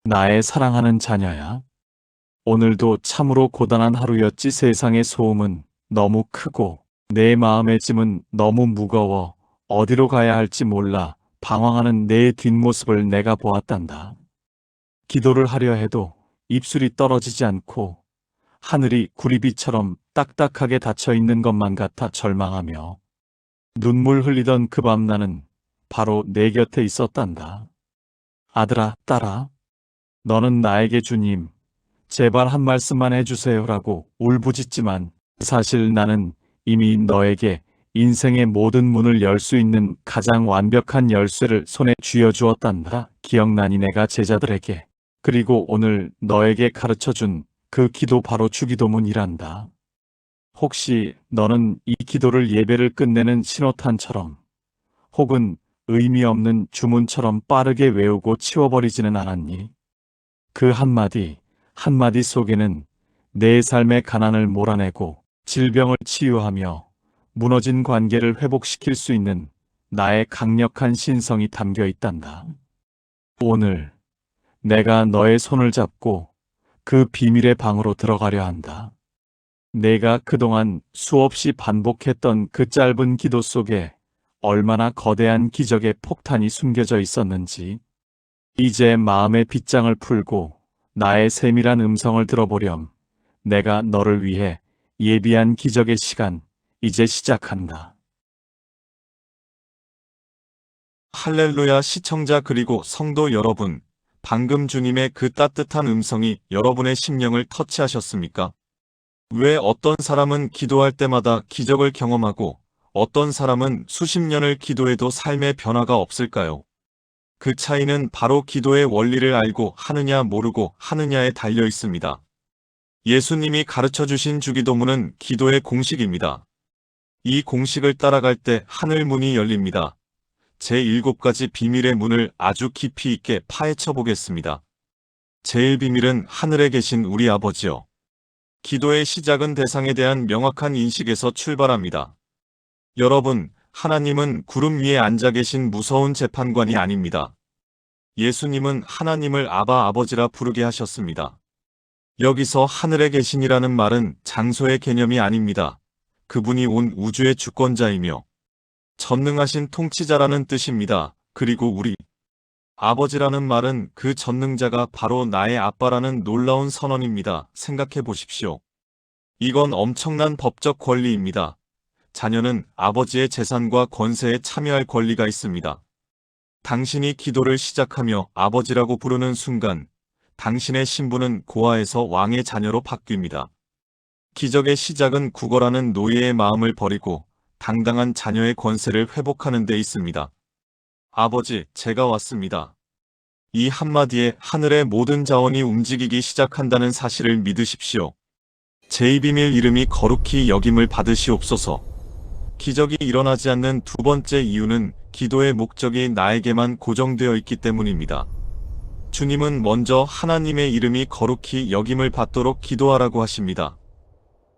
나의 사랑하는 자녀야. 오늘도 참으로 고단한 하루였지. 세상의 소음은 너무 크고 내 마음의 짐은 너무 무거워 어디로 가야 할지 몰라 방황하는 내 뒷모습을 내가 보았단다. 기도를 하려 해도 입술이 떨어지지 않고 하늘이 구리비처럼 딱딱하게 닫혀 있는 것만 같아 절망하며 눈물 흘리던 그 밤 나는 바로 내 곁에 있었단다. 아들아, 딸아, 너는 나에게 주님, 제발 한 말씀만 해주세요라고 울부짖지만 사실 나는 이미 너에게 인생의 모든 문을 열 수 있는 가장 완벽한 열쇠를 손에 쥐어주었단다. 기억나니 내가 제자들에게 그리고 오늘 너에게 가르쳐준 그 기도 바로 주기도문이란다. 혹시 너는 이 기도를 예배를 끝내는 신호탄처럼 혹은 의미 없는 주문처럼 빠르게 외우고 치워버리지는 않았니? 그 한마디, 한마디 속에는 내 삶의 가난을 몰아내고 질병을 치유하며 무너진 관계를 회복시킬 수 있는 나의 강력한 신성이 담겨 있단다. 오늘 내가 너의 손을 잡고 그 비밀의 방으로 들어가려 한다. 내가 그동안 수없이 반복했던 그 짧은 기도 속에 얼마나 거대한 기적의 폭탄이 숨겨져 있었는지, 이제 마음의 빗장을 풀고 나의 세밀한 음성을 들어보렴. 내가 너를 위해 예비한 기적의 시간, 이제 시작한다. 할렐루야 시청자 그리고 성도 여러분, 방금 주님의 그 따뜻한 음성이 여러분의 심령을 터치하셨습니까? 왜 어떤 사람은 기도할 때마다 기적을 경험하고 어떤 사람은 수십 년을 기도해도 삶의 변화가 없을까요? 그 차이는 바로 기도의 원리를 알고 하느냐 모르고 하느냐에 달려 있습니다. 예수님이 가르쳐 주신 주기도문은 기도의 공식입니다. 이 공식을 따라갈 때 하늘 문이 열립니다. 제7가지 비밀의 문을 아주 깊이 있게 파헤쳐 보겠습니다. 제일 비밀은 하늘에 계신 우리 아버지요. 기도의 시작은 대상에 대한 명확한 인식에서 출발합니다. 여러분, 하나님은 구름 위에 앉아 계신 무서운 재판관이 아닙니다. 예수님은 하나님을 아바 아버지라 부르게 하셨습니다. 여기서 하늘에 계신이라는 말은 장소의 개념이 아닙니다. 그분이 온 우주의 주권자이며 전능하신 통치자라는 뜻입니다. 그리고 우리 아버지라는 말은 그 전능자가 바로 나의 아빠라는 놀라운 선언입니다. 생각해 보십시오. 이건 엄청난 법적 권리입니다. 자녀는 아버지의 재산과 권세에 참여할 권리가 있습니다. 당신이 기도를 시작하며 아버지라고 부르는 순간 당신의 신분은 고아에서 왕의 자녀로 바뀝니다. 기적의 시작은 구걸하는 노예의 마음을 버리고 당당한 자녀의 권세를 회복하는 데 있습니다. 아버지, 제가 왔습니다. 이 한마디에 하늘의 모든 자원이 움직이기 시작한다는 사실을 믿으십시오. 제2비밀 이름이 거룩히 여김을 받으시옵소서. 기적이 일어나지 않는 두 번째 이유는 기도의 목적이 나에게만 고정되어 있기 때문입니다. 주님은 먼저 하나님의 이름이 거룩히 여김을 받도록 기도하라고 하십니다.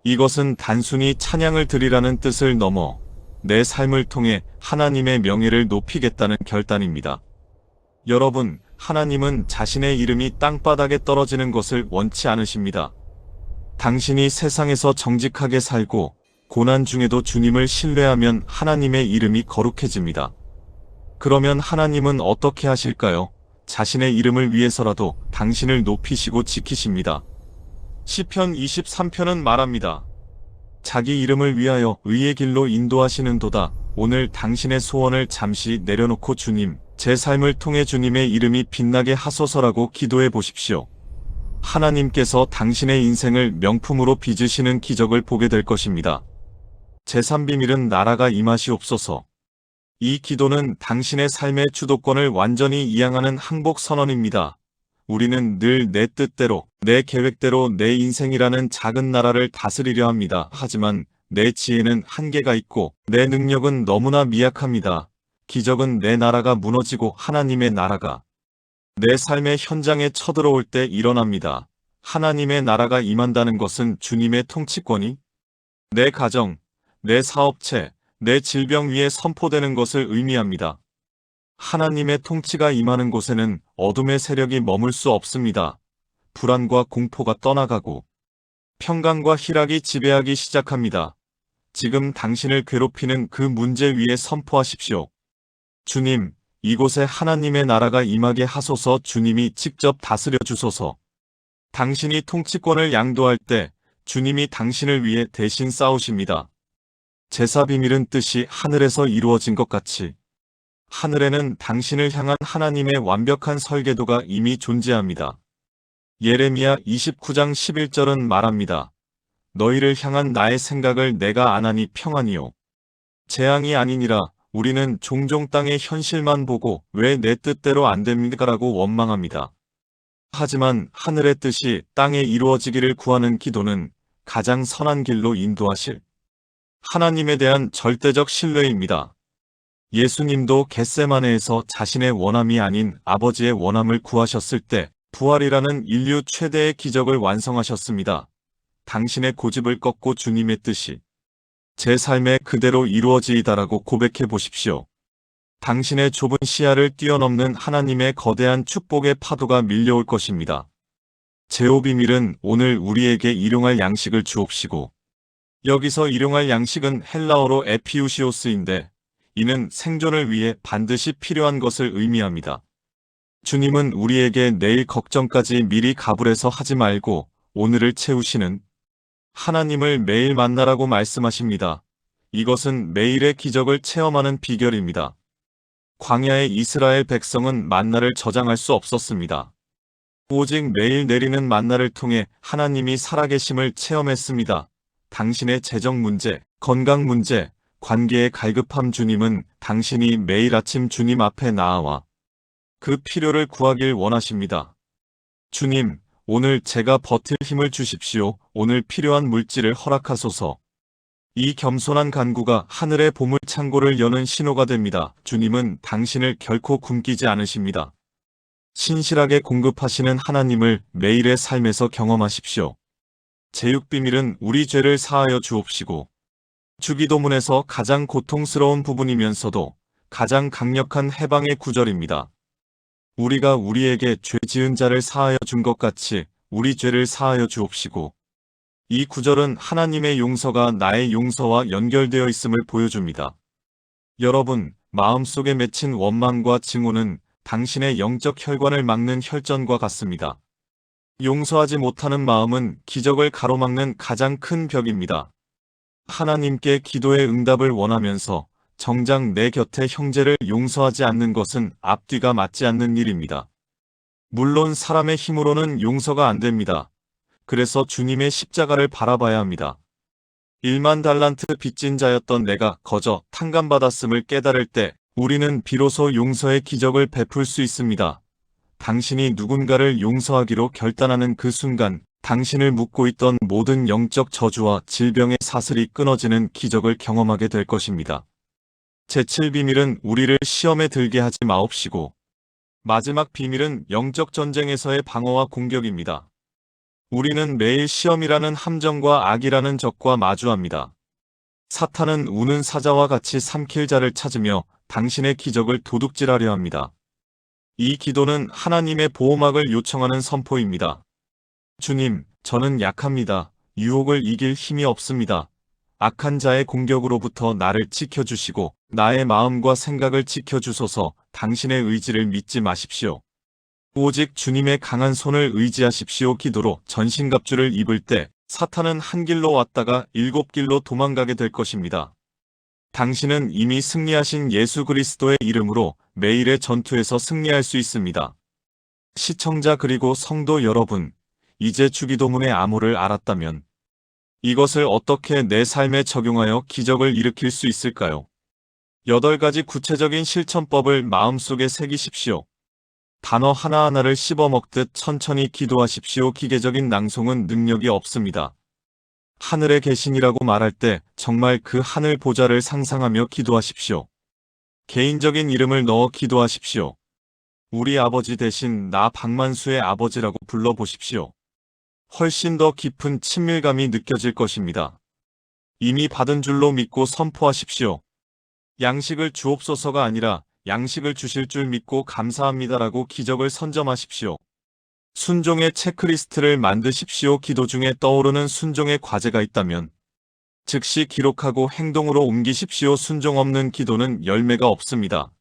이것은 단순히 찬양을 드리라는 뜻을 넘어 내 삶을 통해 하나님의 명예를 높이겠다는 결단입니다. 여러분, 하나님은 자신의 이름이 땅바닥에 떨어지는 것을 원치 않으십니다. 당신이 세상에서 정직하게 살고 고난 중에도 주님을 신뢰하면 하나님의 이름이 거룩해집니다. 그러면 하나님은 어떻게 하실까요? 자신의 이름을 위해서라도 당신을 높이시고 지키십니다. 시편 23편은 말합니다. 자기 이름을 위하여 의의 길로 인도하시는도다. 오늘 당신의 소원을 잠시 내려놓고 주님, 제 삶을 통해 주님의 이름이 빛나게 하소서라고 기도해 보십시오. 하나님께서 당신의 인생을 명품으로 빚으시는 기적을 보게 될 것입니다. 제3비밀은 나라가 임하시옵소서. 이 기도는 당신의 삶의 주도권을 완전히 이양하는 항복 선언입니다. 우리는 늘 내 뜻대로, 내 계획대로 내 인생이라는 작은 나라를 다스리려 합니다. 하지만 내 지혜는 한계가 있고 내 능력은 너무나 미약합니다. 기적은 내 나라가 무너지고 하나님의 나라가 내 삶의 현장에 쳐들어올 때 일어납니다. 하나님의 나라가 임한다는 것은 주님의 통치권이 내 가정, 내 사업체, 내 질병 위에 선포되는 것을 의미합니다. 하나님의 통치가 임하는 곳에는 어둠의 세력이 머물 수 없습니다. 불안과 공포가 떠나가고 평강과 희락이 지배하기 시작합니다. 지금 당신을 괴롭히는 그 문제 위에 선포하십시오. 주님, 이곳에 하나님의 나라가 임하게 하소서. 주님이 직접 다스려 주소서. 당신이 통치권을 양도할 때 주님이 당신을 위해 대신 싸우십니다. 제사 비밀은 뜻이 하늘에서 이루어진 것 같이 하늘에는 당신을 향한 하나님의 완벽한 설계도가 이미 존재합니다. 예레미야 29장 11절은 말합니다. 너희를 향한 나의 생각을 내가 아나니 평안이요 재앙이 아니니라. 우리는 종종 땅의 현실만 보고 왜 내 뜻대로 안 됩니까라고 원망합니다. 하지만 하늘의 뜻이 땅에 이루어지기를 구하는 기도는 가장 선한 길로 인도하실 하나님에 대한 절대적 신뢰입니다. 예수님도 겟세마네에서 자신의 원함이 아닌 아버지의 원함을 구하셨을 때 부활이라는 인류 최대의 기적을 완성하셨습니다. 당신의 고집을 꺾고 주님의 뜻이 제 삶에 그대로 이루어지이다라고 고백해 보십시오. 당신의 좁은 시야를 뛰어넘는 하나님의 거대한 축복의 파도가 밀려올 것입니다. 제오 비밀은 오늘 우리에게 일용할 양식을 주옵시고, 여기서 일용할 양식은 헬라어로 에피우시오스인데 이는 생존을 위해 반드시 필요한 것을 의미합니다. 주님은 우리에게 내일 걱정까지 미리 가불해서 하지 말고 오늘을 채우시는 하나님을 매일 만나라고 말씀하십니다. 이것은 매일의 기적을 체험하는 비결입니다. 광야의 이스라엘 백성은 만나를 저장할 수 없었습니다. 오직 매일 내리는 만나를 통해 하나님이 살아계심을 체험했습니다. 당신의 재정 문제, 건강 문제, 관계의 갈급함, 주님은 당신이 매일 아침 주님 앞에 나아와 그 필요를 구하길 원하십니다. 주님, 오늘 제가 버틸 힘을 주십시오. 오늘 필요한 물질을 허락하소서. 이 겸손한 간구가 하늘의 보물 창고를 여는 신호가 됩니다. 주님은 당신을 결코 굶기지 않으십니다. 신실하게 공급하시는 하나님을 매일의 삶에서 경험하십시오. 제육 비밀은 우리 죄를 사하여 주옵시고, 주기도문에서 가장 고통스러운 부분이면서도 가장 강력한 해방의 구절입니다. 우리가 우리에게 죄 지은 자를 사하여 준 것 같이 우리 죄를 사하여 주옵시고, 이 구절은 하나님의 용서가 나의 용서와 연결되어 있음을 보여줍니다. 여러분, 마음속에 맺힌 원망과 증오는 당신의 영적 혈관을 막는 혈전과 같습니다. 용서하지 못하는 마음은 기적을 가로막는 가장 큰 벽입니다. 하나님께 기도의 응답을 원하면서 정작 내 곁의 형제를 용서하지 않는 것은 앞뒤가 맞지 않는 일입니다. 물론 사람의 힘으로는 용서가 안 됩니다. 그래서 주님의 십자가를 바라봐야 합니다. 1만 달란트 빚진 자였던 내가 거저 탕감받았음을 깨달을 때 우리는 비로소 용서의 기적을 베풀 수 있습니다. 당신이 누군가를 용서하기로 결단하는 그 순간 당신을 묶고 있던 모든 영적 저주와 질병의 사슬이 끊어지는 기적을 경험하게 될 것입니다. 제7비밀은 우리를 시험에 들게 하지 마옵시고, 마지막 비밀은 영적 전쟁에서의 방어와 공격입니다. 우리는 매일 시험이라는 함정과 악이라는 적과 마주합니다. 사탄은 우는 사자와 같이 삼킬 자를 찾으며 당신의 기적을 도둑질하려 합니다. 이 기도는 하나님의 보호막을 요청하는 선포입니다. 주님, 저는 약합니다. 유혹을 이길 힘이 없습니다. 악한 자의 공격으로부터 나를 지켜주시고 나의 마음과 생각을 지켜주소서. 당신의 의지를 믿지 마십시오. 오직 주님의 강한 손을 의지하십시오. 기도로 전신갑주를 입을 때 사탄은 한 길로 왔다가 7길로 도망가게 될 것입니다. 당신은 이미 승리하신 예수 그리스도의 이름으로 매일의 전투에서 승리할 수 있습니다. 시청자 그리고 성도 여러분, 이제 주기도문의 암호를 알았다면 이것을 어떻게 내 삶에 적용하여 기적을 일으킬 수 있을까요? 8가지 구체적인 실천법을 마음속에 새기십시오. 단어 하나하나를 씹어먹듯 천천히 기도하십시오. 기계적인 낭송은 능력이 없습니다. 하늘에 계신이라고 말할 때 정말 그 하늘 보좌를 상상하며 기도하십시오. 개인적인 이름을 넣어 기도하십시오. 우리 아버지 대신 나 박만수의 아버지라고 불러보십시오. 훨씬 더 깊은 친밀감이 느껴질 것입니다. 이미 받은 줄로 믿고 선포하십시오. 양식을 주옵소서가 아니라 양식을 주실 줄 믿고 감사합니다라고 기적을 선점하십시오. 순종의 체크리스트를 만드십시오. 기도 중에 떠오르는 순종의 과제가 있다면 즉시 기록하고 행동으로 옮기십시오. 순종 없는 기도는 열매가 없습니다.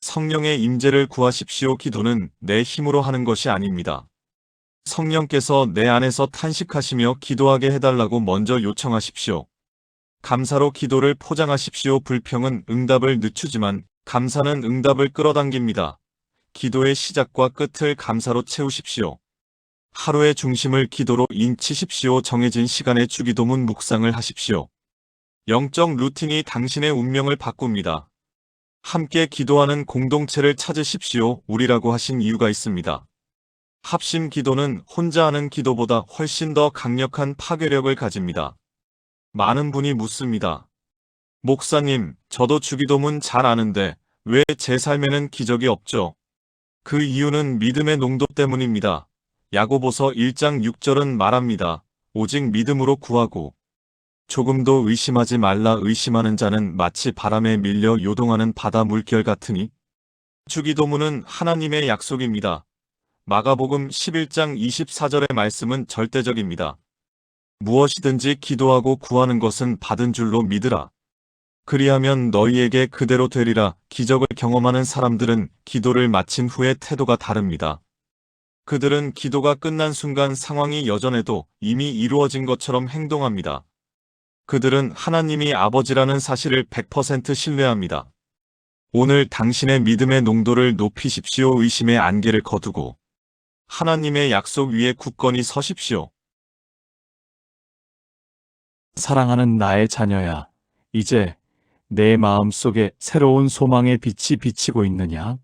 성령의 임재를 구하십시오. 기도는 내 힘으로 하는 것이 아닙니다. 성령께서 내 안에서 탄식하시며 기도하게 해달라고 먼저 요청하십시오. 감사로 기도를 포장하십시오. 불평은 응답을 늦추지만 감사는 응답을 끌어당깁니다. 기도의 시작과 끝을 감사로 채우십시오. 하루의 중심을 기도로 인치십시오. 정해진 시간에 주기도문 묵상을 하십시오. 영적 루틴이 당신의 운명을 바꿉니다. 함께 기도하는 공동체를 찾으십시오. 우리라고 하신 이유가 있습니다. 합심 기도는 혼자 하는 기도보다 훨씬 더 강력한 파괴력을 가집니다. 많은 분이 묻습니다. 목사님, 저도 주기도문 잘 아는데 왜 제 삶에는 기적이 없죠? 그 이유는 믿음의 농도 때문입니다. 야고보서 1장 6절은 말합니다. 오직 믿음으로 구하고 조금도 의심하지 말라. 의심하는 자는 마치 바람에 밀려 요동하는 바다 물결 같으니. 주기도문은 하나님의 약속입니다. 마가복음 11장 24절의 말씀은 절대적입니다. 무엇이든지 기도하고 구하는 것은 받은 줄로 믿으라. 그리하면 너희에게 그대로 되리라. 기적을 경험하는 사람들은 기도를 마친 후에 태도가 다릅니다. 그들은 기도가 끝난 순간 상황이 여전해도 이미 이루어진 것처럼 행동합니다. 그들은 하나님이 아버지라는 사실을 100% 신뢰합니다. 오늘 당신의 믿음의 농도를 높이십시오. 의심의 안개를 거두고 하나님의 약속 위에 굳건히 서십시오. 사랑하는 나의 자녀야, 이제 내 마음속에 새로운 소망의 빛이 비치고 있느냐?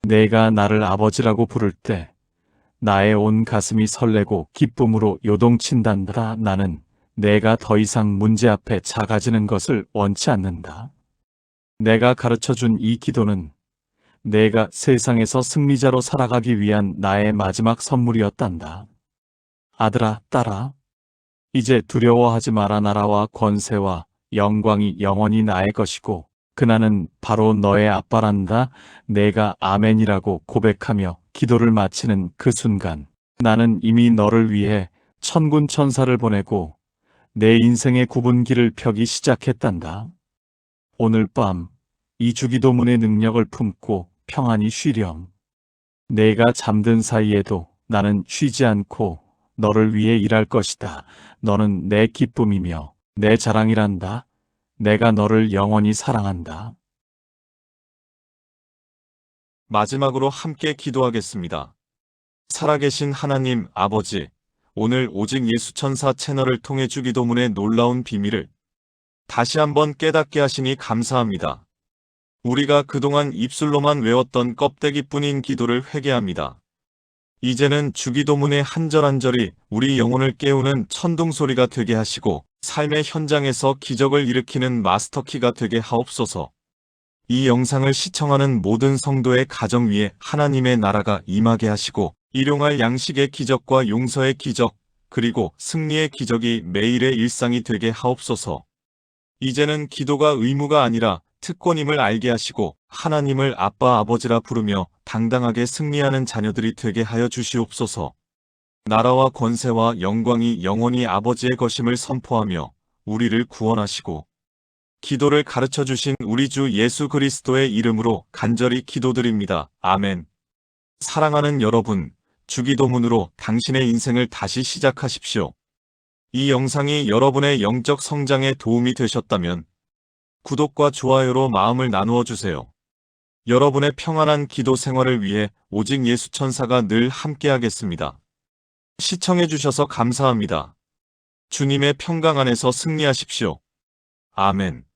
내가 나를 아버지라고 부를 때 나의 온 가슴이 설레고 기쁨으로 요동친단다. 나는 내가 더 이상 문제 앞에 작아지는 것을 원치 않는다. 내가 가르쳐준 이 기도는 내가 세상에서 승리자로 살아가기 위한 나의 마지막 선물이었단다. 아들아, 딸아, 이제 두려워하지 마라. 나라와 권세와 영광이 영원히 나의 것이고 그나는 바로 너의 아빠란다. 내가 아멘이라고 고백하며 기도를 마치는 그 순간 나는 이미 너를 위해 천군 천사를 보내고 내 인생의 굽은 길을 펴기 시작했단다. 오늘 밤 이 주기도문의 능력을 품고 평안히 쉬렴. 내가 잠든 사이에도 나는 쉬지 않고 너를 위해 일할 것이다. 너는 내 기쁨이며 내 자랑이란다. 내가 너를 영원히 사랑한다. 마지막으로 함께 기도하겠습니다. 살아계신 하나님 아버지, 오늘 오직 예수천사 채널을 통해 주기도문의 놀라운 비밀을 다시 한번 깨닫게 하시니 감사합니다. 우리가 그동안 입술로만 외웠던 껍데기뿐인 기도를 회개합니다. 이제는 주기도문의 한 절 한 절이 우리 영혼을 깨우는 천둥소리가 되게 하시고 삶의 현장에서 기적을 일으키는 마스터키가 되게 하옵소서. 이 영상을 시청하는 모든 성도의 가정 위에 하나님의 나라가 임하게 하시고 일용할 양식의 기적과 용서의 기적, 그리고 승리의 기적이 매일의 일상이 되게 하옵소서. 이제는 기도가 의무가 아니라 특권임을 알게 하시고 하나님을 아빠 아버지라 부르며 당당하게 승리하는 자녀들이 되게 하여 주시옵소서. 나라와 권세와 영광이 영원히 아버지의 것임을 선포하며 우리를 구원하시고 기도를 가르쳐 주신 우리 주 예수 그리스도의 이름으로 간절히 기도드립니다. 아멘. 사랑하는 여러분, 주기도문으로 당신의 인생을 다시 시작하십시오. 이 영상이 여러분의 영적 성장에 도움이 되셨다면 구독과 좋아요로 마음을 나누어 주세요. 여러분의 평안한 기도 생활을 위해 오직 예수천사가 늘 함께하겠습니다. 시청해 주셔서 감사합니다. 주님의 평강 안에서 승리하십시오. 아멘.